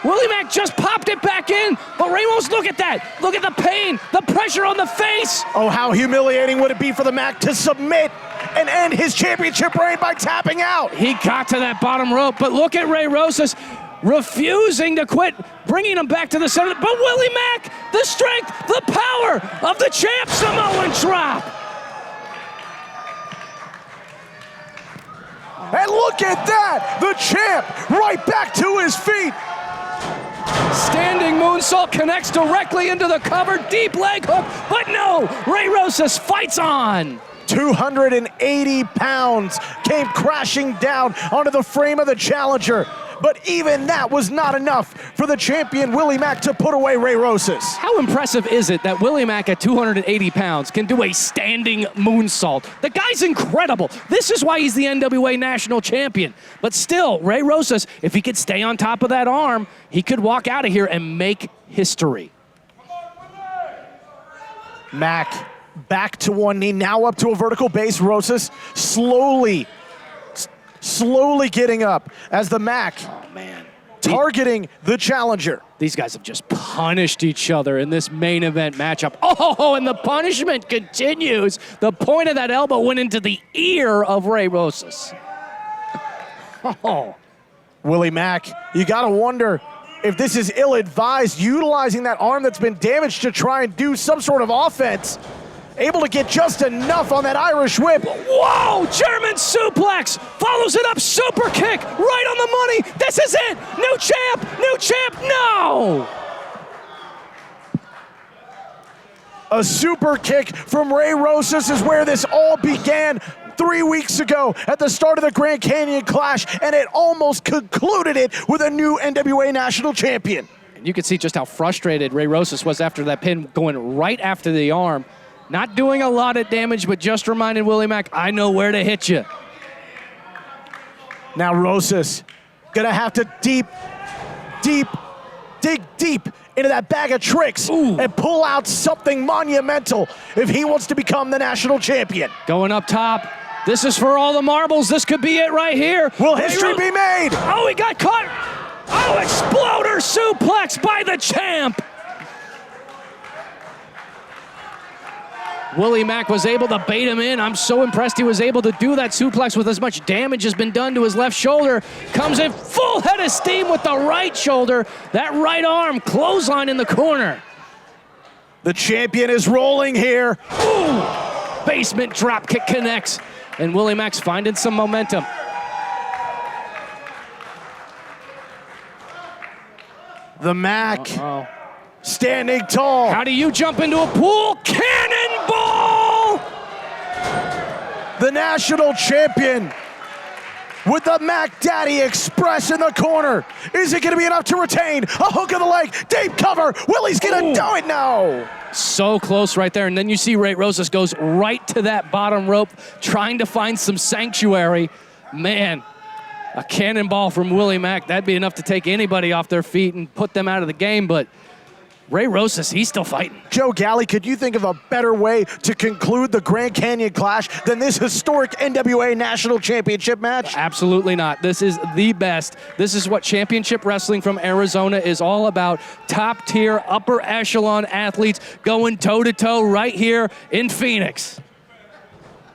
Willie Mac just popped it back in, but Ramos, look at that. Look at the pain, the pressure on the face. Oh, how humiliating would it be for the Mac to submit and end his championship reign by tapping out? He got to that bottom rope, but look at Ray Rosas refusing to quit, bringing him back to the center. But Willie Mac, the strength, the power of the champ, Samoan drop. And look at that, the champ right back to his feet. Standing moonsault connects directly into the cover, deep leg hook, but no, Ray Rosas fights on. 280 pounds came crashing down onto the frame of the challenger, but even that was not enough for the champion Willie Mac to put away Ray Rosas. How impressive is it that Willie Mac at 280 pounds can do a standing moonsault? The guy's incredible. This is why he's the NWA national champion. But still, Ray Rosas, if he could stay on top of that arm, he could walk out of here and make history. Mac back to one knee, now up to a vertical base. Rosas slowly getting up as the Mac targeting the challenger. These guys have just punished each other in this main event matchup. Oh, and the punishment continues. The point of that elbow went into the ear of Ray Rosas. Oh, Willie Mac, you gotta wonder if this is ill-advised, utilizing that arm that's been damaged to try and do some sort of offense. Able to get just enough on that Irish whip. Whoa, German suplex, follows it up, super kick, right on the money. This is it, new champ, no! A super kick from Ray Rosas is where this all began 3 weeks ago at the start of the Grand Canyon Clash, and it almost concluded it with a new NWA national champion. And you can see just how frustrated Ray Rosas was after that pin, going right after the arm. Not doing a lot of damage, but just reminding Willie Mac, I know where to hit you. Now Rosas gonna have to dig deep into that bag of tricks and pull out something monumental if he wants to become the national champion. Going up top. This is for all the marbles. This could be it right here. Will history be made? Oh, he got caught. Oh, exploder suplex by the champ. Willie Mac was able to bait him in. I'm so impressed he was able to do that suplex with as much damage has been done to his left shoulder. Comes in full head of steam with the right shoulder. That right arm, clothesline in the corner. The champion is rolling here. Ooh, basement drop kick connects. And Willie Mac's finding some momentum. The Mac. Standing tall. How do you jump into a pool? Cannonball! The national champion with the Mac Daddy Express in the corner. Is it going to be enough to retain? A hook of the leg, deep cover. Willie's going to do it now. So close right there. And then you see Ray Rosas goes right to that bottom rope, trying to find some sanctuary. Man, a cannonball from Willie Mac, that'd be enough to take anybody off their feet and put them out of the game, but Ray Rosas, he's still fighting. Joe Galley, could you think of a better way to conclude the Grand Canyon Clash than this historic NWA National Championship match? Absolutely not. This is the best. This is what championship wrestling from Arizona is all about. Top tier, upper echelon athletes going toe-to-toe right here in Phoenix.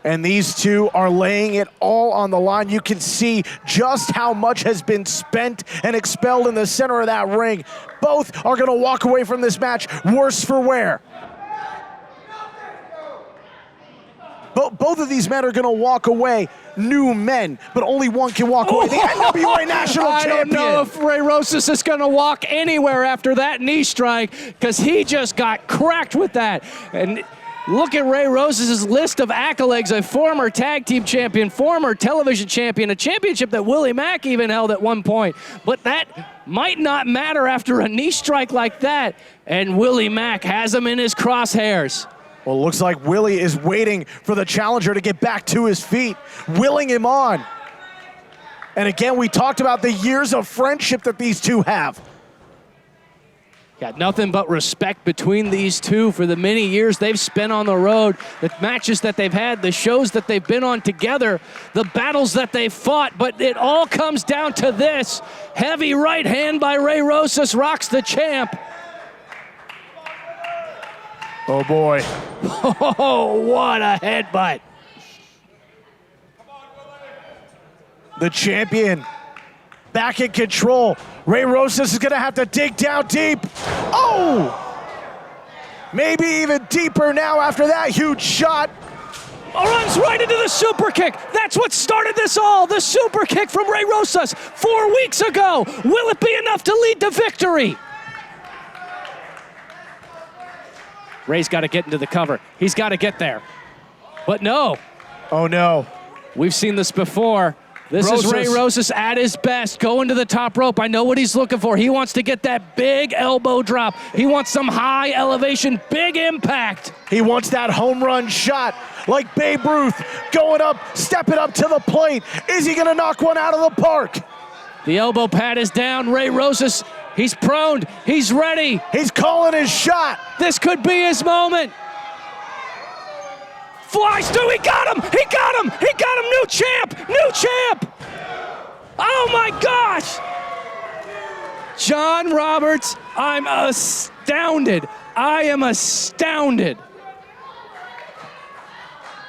And these two are laying it all on the line. You can see just how much has been spent and expelled in the center of that ring. Both are going to walk away from this match worse for wear. Both of these men are going to walk away new men, but only one can walk away. The NWA National Champion. I don't know if Ray Rosas is going to walk anywhere after that knee strike, because he just got cracked with that. And Look at Ray Rosas' list of accolades: a former tag team champion, former television champion, a championship that Willie Mac even held at one point. But that might not matter after a knee strike like that. And Willie Mac has him in his crosshairs. Well, it looks like Willie is waiting for the challenger to get back to his feet, willing him on. And again, we talked about the years of friendship that these two have. Got nothing but respect between these two for the many years they've spent on the road, the matches that they've had, the shows that they've been on together, the battles that they've fought. But it all comes down to this. Heavy right hand by Ray Rosas rocks the champ. Oh boy. Oh, what a headbutt. The champion back in control. Ray Rosas is gonna have to dig down deep. Oh! Maybe even deeper now after that huge shot. Runs right into the super kick. That's what started this all. The super kick from Ray Rosas 4 weeks ago. Will it be enough to lead to victory? Ray's got to get into the cover. He's got to get there. But no. Oh no. We've seen this before. This is Ray Rosas at his best, going to the top rope. I know what he's looking for. He wants to get that big elbow drop. He wants some high elevation, big impact. He wants that home run shot like Babe Ruth, going up, stepping up to the plate. Is he gonna knock one out of the park? The elbow pad is down. Ray Rosas, he's prone, he's ready. He's calling his shot. This could be his moment. Flies through, he got him, he got him, he got him, new champ, new champ. Oh my gosh. John Roberts, I'm astounded. I am astounded.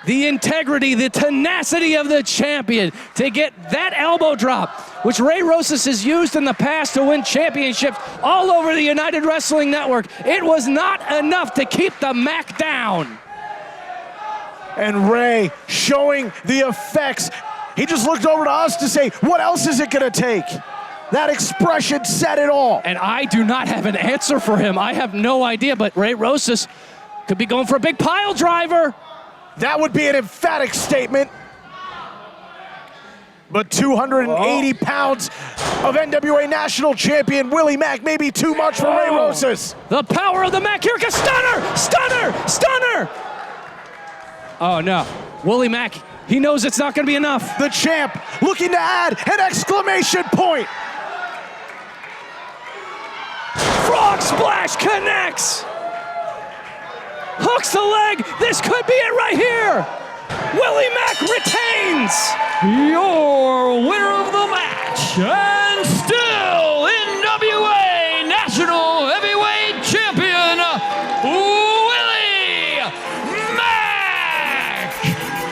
The integrity, the tenacity of the champion to get that elbow drop, which Ray Rosas has used in the past to win championships all over the United Wrestling Network. It was not enough to keep the Mac down. And Ray showing the effects. He just looked over to us to say, what else is it gonna take? That expression said it all. And I do not have an answer for him. I have no idea, but Ray Rosas could be going for a big pile driver. That would be an emphatic statement. But 280 pounds of NWA National Champion Willie Mac may be too much for Ray Rosas. The power of the Mac. Here comes stunner, stunner, stunner. Oh no, Willie Mac, he knows it's not gonna be enough. The champ looking to add an exclamation point. Frog splash connects. Hooks the leg, this could be it right here. Willie Mac retains. Your winner of the match, and still NWA National Heavyweight Champion, Willie Mac.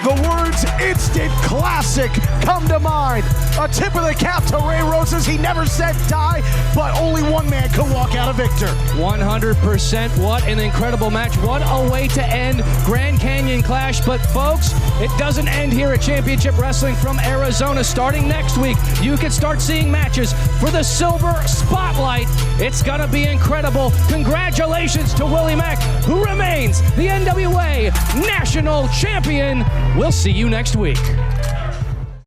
The words instant classic come to mind. A tip of the cap to Ray Rosas. He never said die, but only one man could walk out a victor. 100%. What an incredible match. What a way to end Grand Canyon Clash. But folks, it doesn't end here at Championship Wrestling from Arizona. Starting next week, you can start seeing matches for the Silver Spotlight. It's going to be incredible. Congratulations to Willie Mac, who remains the NWA National Champion. We'll see you next week.